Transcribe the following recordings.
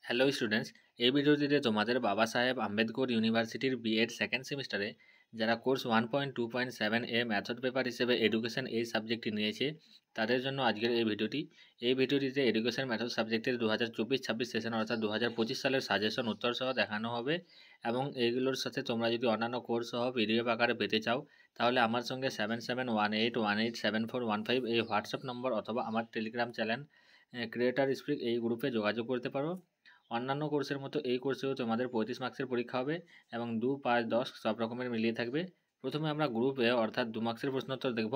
Hello students, এই ভিডিওটিতে তোমাদের বাবা সাহেব আম্বেদকর ইউনিভার্সিটির বিএড সেকেন্ড সেমিস্টারে যারা কোর্স 1.2.7 এ মেথড পেপার হিসেবে এডুকেশন এই সাবজেক্টটি নিয়েছে তাদের জন্য আজকের এই ভিডিওটি। এই ভিডিওটিতে এডুকেশন মেথড সাবজেক্টের 2024-26 সেশন অর্থাৎ 2025 সালের সাজেশন উত্তর সহ দেখানো হবে এবং এইগুলোর সাথে তোমরা যদি অন্যান্য কোর্স সহ পিডিএফ আকারে পেতে চাও তাহলে আমার সঙ্গে 7718187415 এই হোয়াটসঅ্যাপ নম্বর অথবা আমার টেলিগ্রাম চ্যানেল ক্রিয়েটার স্পিক এই গ্রুপে যোগাযোগ করতে পারো। অন্যান্য কোর্সের মতো এই কোর্সেও তোমাদের 35 মার্কসের পরীক্ষা হবে এবং 2, 5, 10 সব রকমের মিলিয়ে থাকবে। প্রথমে আমরা গ্রুপে অর্থাৎ 2 মার্কসের প্রশ্নোত্তর দেখব।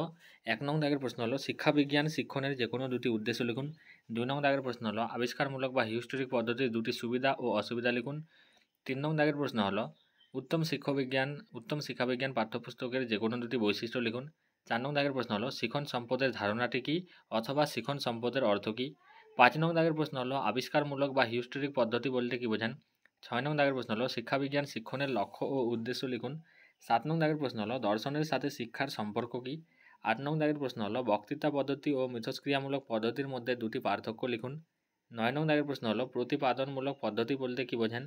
1 নং দাগের প্রশ্ন হলো শিক্ষাবিজ্ঞান শিক্ষণের যে কোনো দুটি উদ্দেশ্য লিখুন। 2 নং দাগের প্রশ্ন হলো আবিষ্কারমূলক বা হিস্টোরিক পদ্ধতির দুটি সুবিধা ও অসুবিধা লিখুন। 3 নং দাগের প্রশ্ন হলো উত্তম শিক্ষাবিজ্ঞান পাঠ্যপুস্তকের যে কোনো দুটি বৈশিষ্ট্য লিখুন। 4 নং দাগের প্রশ্ন হলো শিখন সম্পদের ধারণাটি কী অথবা শিখন সম্পদের অর্থ কী। 5 নং দাগের প্রশ্ন হলো আবিষ্কারমূলক বা হিস্টোরিক পদ্ধতি বলতে কী বোঝেন। 6 নং দাগের প্রশ্ন হলো শিক্ষাবিজ্ঞান শিক্ষণের লক্ষ্য ও উদ্দেশ্য লিখুন। 7 নং দাগের প্রশ্ন হলো দর্শনের সাথে শিক্ষার সম্পর্ক কী। 8 নং দাগের প্রশ্ন হলো বক্তৃতা পদ্ধতি ও মিথস্ক্রিয়ামূলক পদ্ধতির মধ্যে দুটি পার্থক্য লিখুন। 9 নং দাগের প্রশ্ন হলো প্রতিপাদনমূলক পদ্ধতি বলতে কী বোঝেন।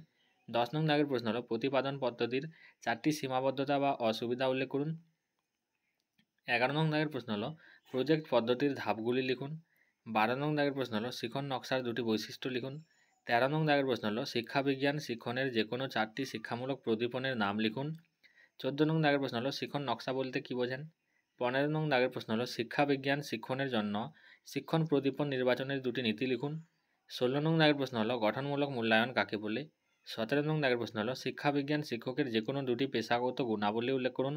10 নং দাগের প্রশ্ন হলো প্রতিপাদন পদ্ধতির 4টি সীমাবদ্ধতা বা অসুবিধা উল্লেখ করুন। 11 নং দাগের প্রশ্ন হলো প্রজেক্ট পদ্ধতির ধাপগুলি লিখুন। 12 নং দাগের প্রশ্ন হলো শিখন নকশার দুটি বৈশিষ্ট্য লিখুন। 13 নং দাগের প্রশ্ন হলো শিক্ষাবিজ্ঞান শিক্ষণের যে কোনো 4টি শিক্ষামূলক প্রদীপনের নাম লিখুন। 14 নং দাগের প্রশ্ন হলো শিখন নকশা বলতে কী বোঝেন। 15 নং দাগের প্রশ্ন হলো শিক্ষাবিজ্ঞান শিক্ষণের জন্য শিক্ষণ প্রদীপন নির্বাচনের দুটি নীতি লিখুন। 16 নং দাগের প্রশ্ন হলো গঠনমূলক মূল্যায়ন কাকে বলে। 17 নং দাগের প্রশ্ন হলো শিক্ষাবিজ্ঞান শিক্ষকের যে কোনো দুটি পেশাগত গুণাবলী উল্লেখ করুন।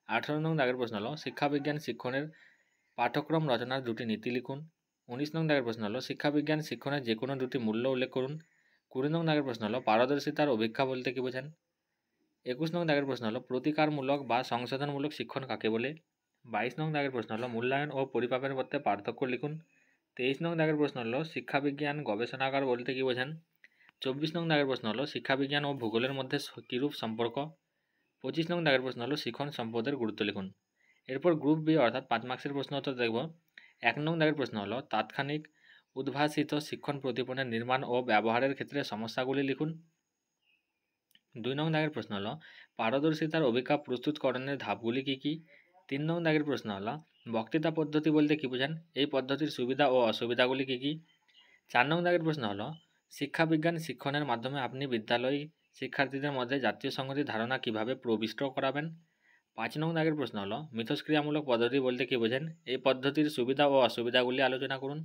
18 নং দাগের প্রশ্ন হলো শিক্ষাবিজ্ঞান শিক্ষণের পাঠ্যক্রম রচনার দুটি নীতি লিখুন। 19 নং দাগের প্রশ্ন হলো শিক্ষাবিজ্ঞান শিক্ষণের যে কোনো দুটি মূল্য উল্লেখ করুন। 20 নং দাগের প্রশ্ন হলো পারদর্শিতার অভিক্ষা বলতে কী বোঝেন। 21 নং দাগের প্রশ্ন হলো প্রতিকারমূলক বা সংশোধনমূলক শিক্ষণ কাকে বলে। 22 নং দাগের প্রশ্ন হলো মূল্যায়ন ও পরিমাপের মধ্যে পার্থক্য লিখুন। 23 নং দাগের প্রশ্ন হলো শিক্ষাবিজ্ঞান গবেষণাগার বলতে কী বোঝেন। 24 নং দাগের প্রশ্ন হলো শিক্ষাবিজ্ঞান ও ভূগোলের মধ্যে কীরূপ সম্পর্ক। 25 নং দাগের প্রশ্ন হলো শিখন সম্পদের গুরুত্ব লিখুন। এরপর গ্রুপ বি অর্থাৎ 5 মার্কসের প্রশ্ন উত্তর দেখব। 1 নং দাগের প্রশ্ন হলো তাৎক্ষণিক উদ্ভাসিত শিক্ষণ প্রদীপনের নির্মাণ ও ব্যবহারের ক্ষেত্রে সমস্যাগুলি লিখুন। 2 নং দাগের প্রশ্ন হলো পারদর্শিতার অভিক্ষা প্রস্তুতকরণের ধাপগুলি কী কী। 3 নং দাগের প্রশ্ন হলো বক্তৃতা পদ্ধতি বলতে কী বোঝেন, এই পদ্ধতির সুবিধা ও অসুবিধাগুলি কী কী। 4 নং দাগের প্রশ্ন হলো শিক্ষাবিজ্ঞান শিক্ষণের মাধ্যমে আপনি বিদ্যালয় শিক্ষার্থীদের মধ্যে জাতীয় সংহতির ধারণা কীভাবে প্রবিষ্ট করাবেন। 5 নং দাগের প্রশ্ন হলো মিথস্ক্রিয়ামূলক পদ্ধতি বলতে কী বোঝেন, এই পদ্ধতির সুবিধা ও অসুবিধাগুলি আলোচনা করুন।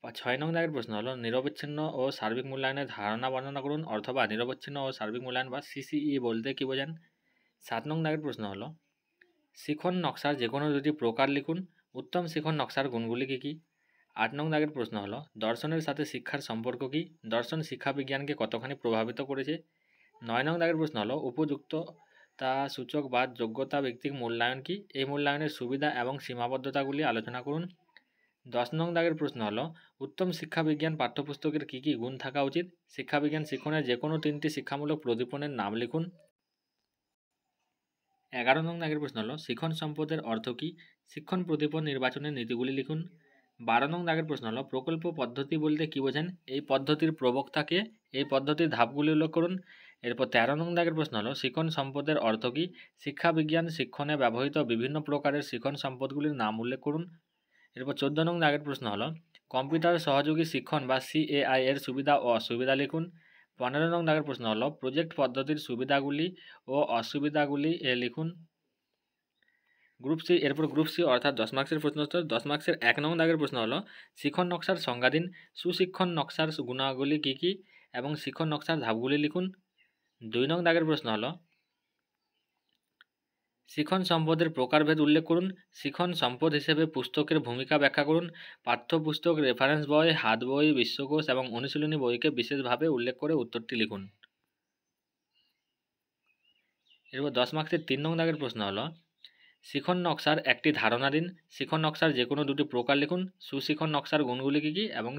6 নং দাগের প্রশ্ন হলো নিরবচ্ছিন্ন ও সার্বিক মূল্যায়নের ধারণা বর্ণনা করুন অথবা নিরবচ্ছিন্ন ও সার্বিক মূল্যায়ন বা সিসিই বলতে কী বোঝেন। 7 নং দাগের প্রশ্ন হলো শিখন নকশার যে কোনো দুটি প্রকার লিখুন। উত্তম শিখন নকশার গুণগুলি কী কী। 8 নং দাগের প্রশ্ন হলো দর্শনের সাথে শিক্ষার সম্পর্ক কী, দর্শন শিক্ষাবিজ্ঞানকে কতখানি প্রভাবিত করেছে। 9 নং দাগের প্রশ্ন হলো উপযুক্ততা সূচক বা যোগ্যতা ভিত্তিক মূল্যায়ন কী, এই মূল্যায়নের সুবিধা এবং সীমাবদ্ধতাগুলি আলোচনা করুন। 10 নং দাগের প্রশ্ন হলো উত্তম শিক্ষাবিজ্ঞান পাঠ্যপুস্তকের কী কী গুণ থাকা উচিত, শিক্ষাবিজ্ঞান শিক্ষণের যে কোনো 3টি শিক্ষামূলক প্রদীপনের নাম লিখুন। 11 নং দাগের প্রশ্ন হলো শিখন সম্পদের অর্থ কী, শিক্ষণ প্রদীপন নির্বাচনের নীতিগুলি লিখুন। 12 নং দাগের প্রশ্ন হলো প্রকল্প পদ্ধতি বলতে কী বোঝেন, এই পদ্ধতির প্রবক্তাকে, এই পদ্ধতির ধাপগুলি উল্লেখ করুন। এরপর 13 নং দাগের প্রশ্ন হলো শিখন সম্পদের অর্থ কী, শিক্ষাবিজ্ঞান শিক্ষণে ব্যবহৃত বিভিন্ন প্রকারের শিখন সম্পদগুলির নাম উল্লেখ করুন। এরপর 14 নং দাগের প্রশ্ন হলো কম্পিউটার সহযোগী শিক্ষণ বা সিএআই এর সুবিধা ও অসুবিধা লিখুন। 15 নং দাগের প্রশ্ন হলো প্রজেক্ট পদ্ধতির সুবিধাগুলি ও অসুবিধাগুলি লিখুন। গ্রুপ সি অর্থাৎ 10 মার্কসের প্রশ্ন উত্তর। 10 মার্কসের 1 নং দাগের প্রশ্ন হলো শিখন নকশার সংজ্ঞা দিন, সুশিক্ষণ নকশার গুণাবলী কী কী এবং শিখন নকশার ধাপগুলি লিখুন। 2 নং দাগের প্রশ্ন হলো শিখন সম্পদের প্রকারভেদ উল্লেখ করুন, শিখন সম্পদ হিসেবে পুস্তকের ভূমিকা ব্যাখ্যা করুন, পাঠ্যপুস্তক, রেফারেন্স বই, হাত বই, বিশ্বকোষ এবং অনুশীলনী বইকে বিশেষভাবে উল্লেখ করে উত্তরটি লিখুন। এরপর 10 মার্কসের 3 নং দাগের প্রশ্ন হলো শিখন নকশার একটি ধারণা দিন, শিখন নকশার যে কোনো দুটি প্রকার লিখুন, সুশিখন নকশার গুণগুলি কী কী এবং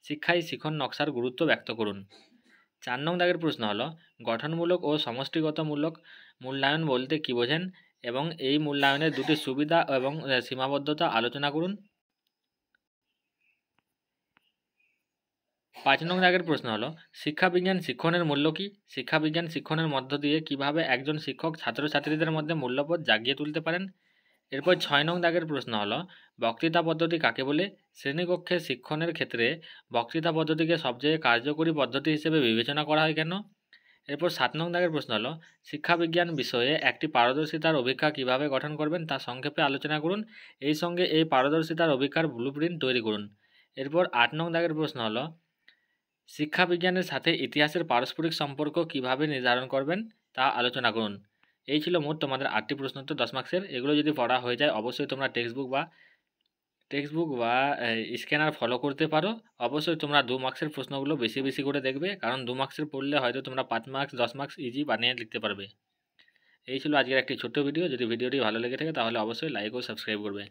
শিক্ষায় শিখন নকশার গুরুত্ব ব্যক্ত করুন। 4 নং দাগের প্রশ্ন হলো গঠনমূলক ও সমষ্টিগতমূলক মূল্যায়ন বলতে কী বোঝেন এবং এই মূল্যায়নের দুটি সুবিধা এবং সীমাবদ্ধতা আলোচনা করুন। 5 নং দাগের প্রশ্ন হলো শিক্ষাবিজ্ঞান শিক্ষণের মূল্য কী? শিক্ষাবিজ্ঞান শিক্ষণের মধ্য দিয়ে কিভাবে একজন শিক্ষক ছাত্রছাত্রীদের মধ্যে মূল্যবোধ জাগিয়ে তুলতে পারেন? এরপর 6 নং দাগের প্রশ্ন হলো বক্তৃতা পদ্ধতি কাকে বলে? শ্রেণীকক্ষে শিক্ষণের ক্ষেত্রে বক্তৃতা পদ্ধতিকে সবচেয়ে কার্যকরী পদ্ধতি হিসেবে বিবেচনা করা হয় কেন? এরপর 7 নং দাগের প্রশ্ন হলো শিক্ষাবিজ্ঞান বিষয়ে একটি পারদর্শিতার অভিজ্ঞা কিভাবে গঠন করবেন তা সংক্ষেপে আলোচনা করুন। এই সঙ্গে এই পারদর্শিতার অভিজ্ঞার ব্লুপ্রিন্ট তৈরি করুন। এরপর 8 নং দাগের প্রশ্ন হলো শিক্ষাবিজ্ঞানের সাথে ইতিহাসের পারস্পরিক সম্পর্ক কিভাবে নির্ধারণ করবেন তা আলোচনা করুন। এই ছিল মোট তোমাদের 8টি প্রশ্নোত্তর 10 মার্কসের। এগুলো যদি পড়া হয়ে যায় অবশ্যই তোমরা টেক্সট বুক বা স্ক্যানার ফলো করতে পারো। অবশ্যই তোমরা 2 মার্কসের প্রশ্নগুলো বেশি বেশি করে দেখবে, কারণ 2 মার্কসের পড়লে হয়তো তোমরা 5 মার্কস 10 মার্কস ইজি বানিয়ে লিখতে পারবে। এই ছিল আজকের একটি ছোট্ট ভিডিও। যদি ভিডিওটি ভালো লেগে থাকে তাহলে অবশ্যই লাইক ও সাবস্ক্রাইব করবে।